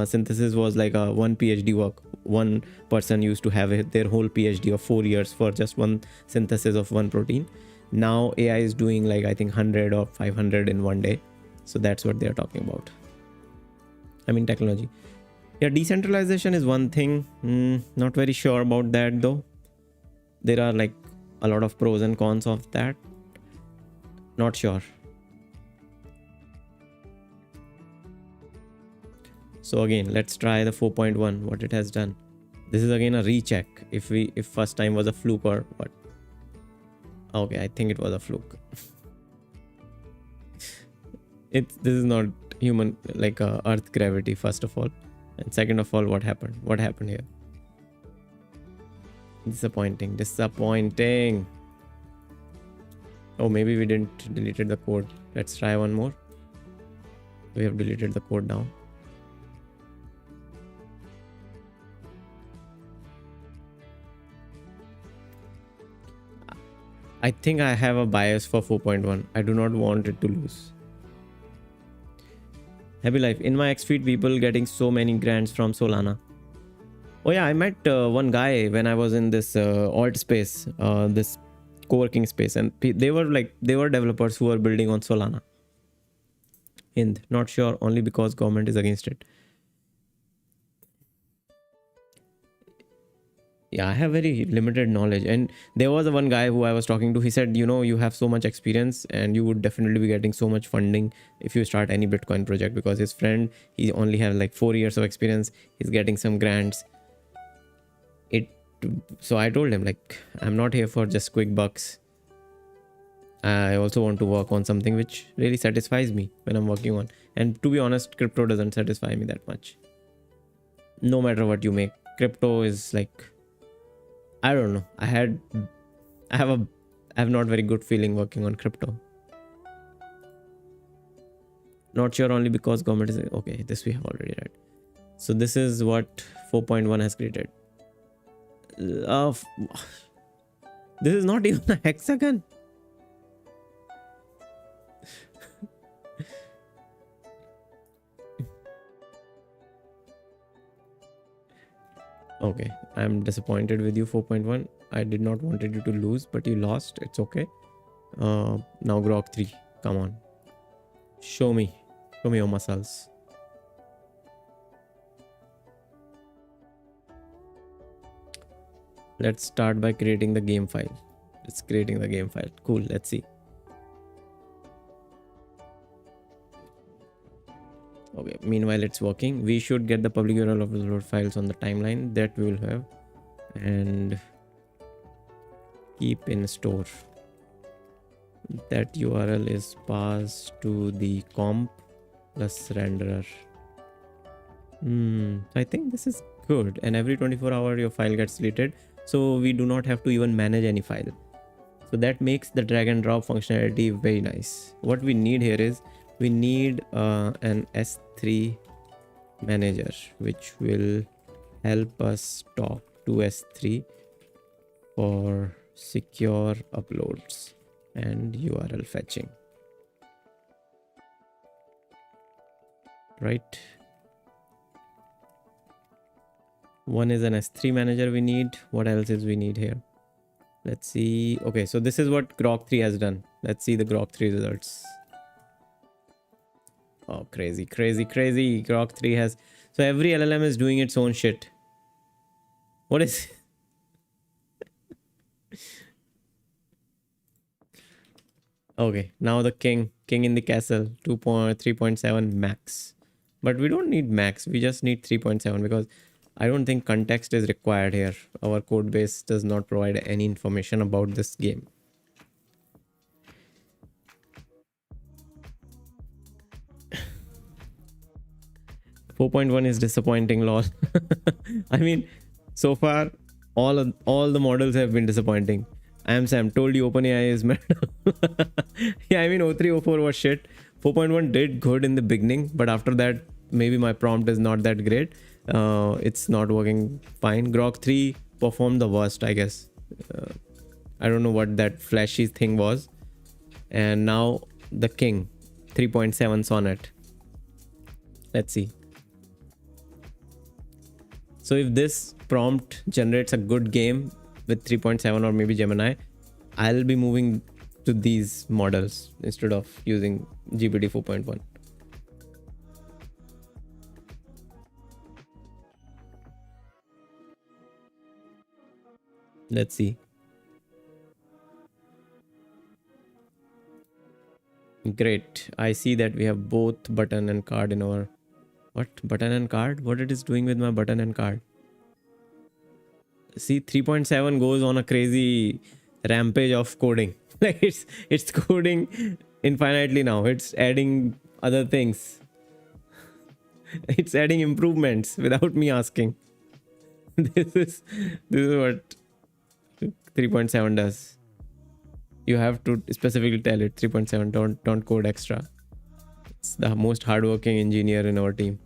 synthesis was like a one PhD work. One person used to have their whole PhD of 4 years for just one synthesis of one protein. Now AI is doing, like, I think 100 or 500 in one day. So that's what they're talking about. I mean, technology. Yeah, decentralization is one thing. Not very sure about that though. There are like a lot of pros and cons of that. Not sure. So again, let's try the 4.1, what it has done. This is again a recheck. If first time was a fluke or what. Okay, I think it was a fluke. This is not human, like earth gravity, first of all. And second of all, what happened? What happened here? Disappointing. Oh, maybe we didn't deleted the code. Let's try one more. We have deleted the code now. I think I have a bias for 4.1. I do not want it to lose. Happy life. In my X feed, people getting so many grants from Solana. Oh yeah, I met one guy when I was in this alt space, this co-working space, and they were developers who were building on Solana. Not sure, only because government is against it. Yeah, I have very limited knowledge, and there was one guy who I was talking to. He said, you have so much experience and you would definitely be getting so much funding if you start any Bitcoin project, because his friend, he only has like 4 years of experience. He's getting some grants. So I told him, like, I'm not here for just quick bucks. I also want to work on something which really satisfies me when I'm working on. And to be honest, crypto doesn't satisfy me that much. No matter what you make, crypto is like, I don't know. I have not very good feeling working on crypto. Not sure, only because government is okay. This we have already read. So this is what 4.1 has created. This is not even a hexagon. Okay, I'm disappointed with you, 4.1. I did not wanted you to lose, but you lost. It's okay. Now Grok 3, come on. Show me your muscles. Let's start by creating the game file. It's creating the game file. Cool, let's see. Okay, meanwhile it's working. We should get the public URL of the load files on the timeline. That we will have. And keep in store. That URL is passed to the comp plus renderer. I think this is good. And every 24 hours your file gets deleted. So we do not have to even manage any file. So that makes the drag and drop functionality very nice. What we need here is, we need an S3 manager, which will help us talk to S3 for secure uploads and URL fetching. Right? One is an S3 manager we need. What else is we need here? Let's see. Okay, so this is what Grok 3 has done. Let's see the Grok 3 results. Oh, crazy, crazy, crazy. Grok 3 has... So every LLM is doing its own shit. What is... Okay, now the king. King in the castle. 3.7 max. But we don't need max. We just need 3.7 because I don't think context is required here. Our code base does not provide any information about this game. 4.1 is disappointing, lol. I mean, so far, all the models have been disappointing. I am Sam. Told you OpenAI is mad. Yeah, I mean, O3, O4 was shit. 4.1 did good in the beginning, but after that, maybe my prompt is not that great. It's not working fine. Grok 3 performed the worst, I guess. I don't know what that flashy thing was. And now the king, 3.7 Sonnet. Let's see. So if this prompt generates a good game with 3.7 or maybe Gemini, I'll be moving to these models instead of using GPT 4.1. Let's see. Great. I see that we have both button and card in our... What? Button and card? What it is doing with my button and card? See, 3.7 goes on a crazy rampage of coding. Like it's coding infinitely now. It's adding other things. It's adding improvements without me asking. This is what 3.7 does. You have to specifically tell it 3.7. Don't code extra. It's the most hardworking engineer in our team.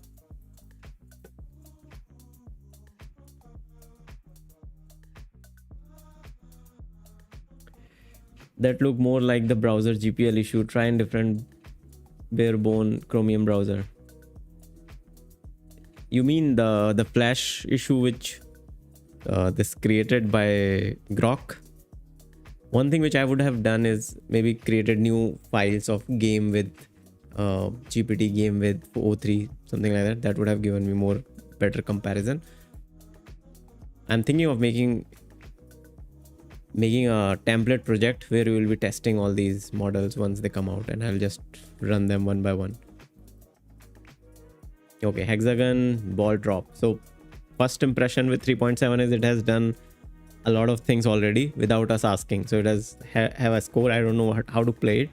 That look more like the browser GPL issue. Try a different barebone Chromium browser. You mean the flash issue which this created by Grok? One thing which I would have done is maybe created new files of game with GPT game with O3, something like that. That would have given me more better comparison. I'm thinking of making a template project where we will be testing all these models once they come out, and I'll just run them one by one. Okay, hexagon ball drop. So first impression with 3.7 is it has done a lot of things already without us asking. So it has have a score. I don't know how to play it.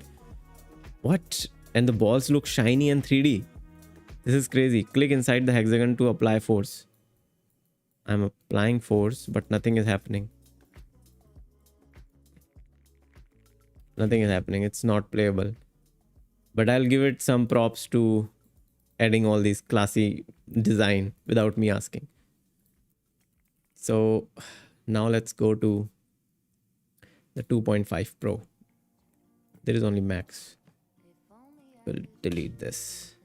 What? And the balls look shiny and 3D. This is crazy. Click inside the hexagon to apply force. I'm applying force, but nothing is happening. Nothing is happening. It's not playable. But I'll give it some props to adding all these classy design without me asking. So now let's go to the 2.5 Pro. There is only max. We'll delete this.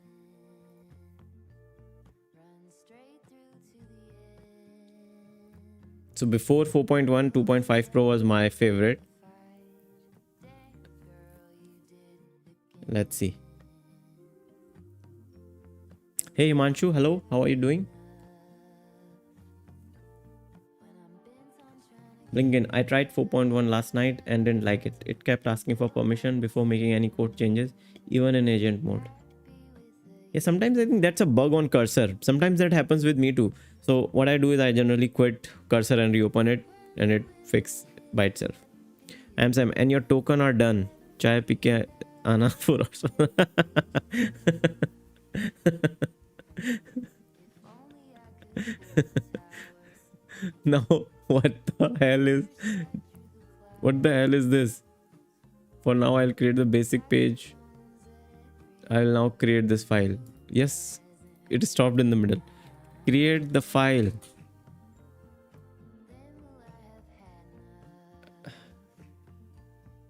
So before 4.1, 2.5 Pro was my favorite. Let's see. Hey Himanshu, hello. How are you doing? Blinken, I tried 4.1 last night and didn't like it. It kept asking for permission before making any code changes, even in agent mode. Yeah, sometimes I think that's a bug on cursor. Sometimes that happens with me too. So what I do is I generally quit cursor and reopen it, and it fixes by itself. I'm Sam, and your token are done. Chai pike ana for us. Now what the hell is this? For now I'll create the basic page. I'll now create this file. Yes, it stopped in the middle. Create the file.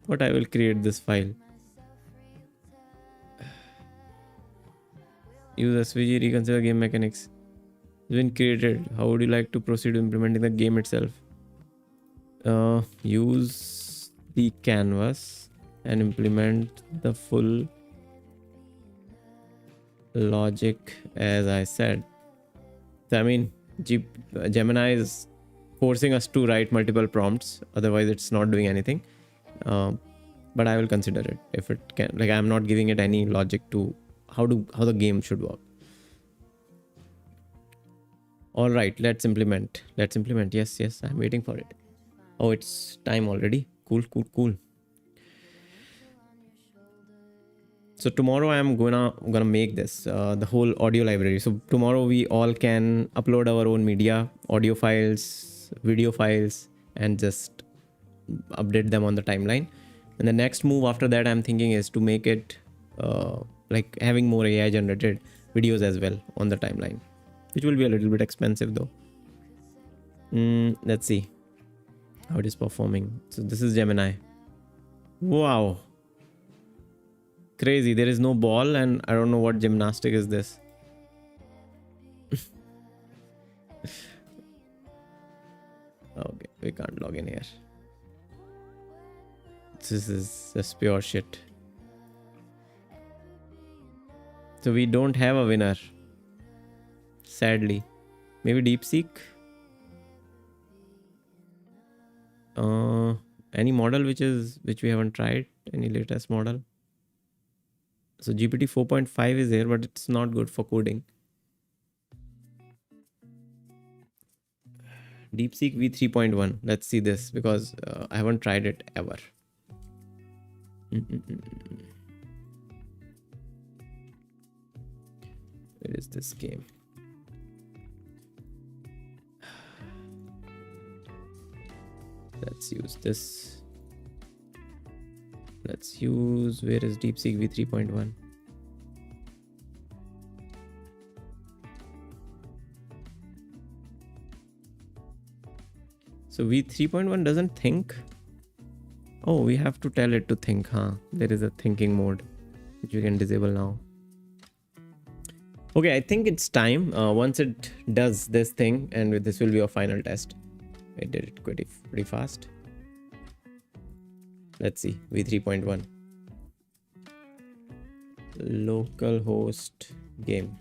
What? I will create this file. Use SVG, reconsider game mechanics. It's been created. How would you like to proceed to implementing the game itself? Use the canvas and implement the full logic, as I said. So, I mean, Gemini is forcing us to write multiple prompts. Otherwise, it's not doing anything. But I will consider it if it can. Like, I'm not giving it any logic to how the game should work. All right, let's implement. Yes, I'm waiting for it. Oh, it's time already. Cool. So tomorrow I'm gonna make this the whole audio library. So tomorrow we all can upload our own media, audio files, video files, and just update them on the timeline. And the next move after that I'm thinking is to make it like having more AI generated videos as well on the timeline, which will be a little bit expensive though. Let's see how it is performing. So this is Gemini. Wow. Crazy. There is no ball and I don't know what gymnastic is this. Okay, we can't log in here. This is just pure shit. So we don't have a winner. Sadly. Maybe DeepSeek? Any model which we haven't tried? Any latest model? So GPT 4.5 is there, but it's not good for coding. DeepSeek v3.1. Let's see this because I haven't tried it ever. Where is this game? Let's use this. Let's use, where is DeepSeek v3.1? So v3.1 doesn't think. Oh, we have to tell it to think, huh? There is a thinking mode, which we can disable now. Okay, I think it's time. Once it does this thing, and this will be our final test. It did it pretty fast. Let's see, v3.1. Localhost game.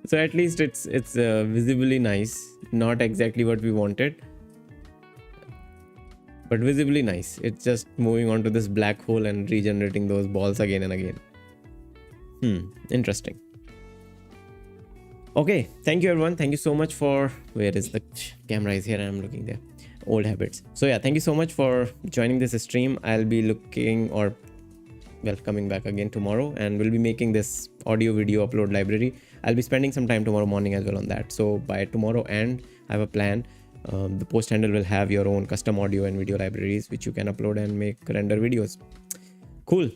So at least it's visibly nice. Not exactly what we wanted, but visibly nice. It's just moving on to this black hole and regenerating those balls again and again. Interesting. Okay, thank you everyone. Thank you so much for, where is the camera is here and I'm looking there. Old habits. So yeah, thank you so much for joining this stream. I'll be coming back again tomorrow, and we'll be making this audio video upload library. I'll be spending some time tomorrow morning as well on that. So by tomorrow end, I have a plan. The Posthandle will have your own custom audio and video libraries which you can upload and make render videos. Cool.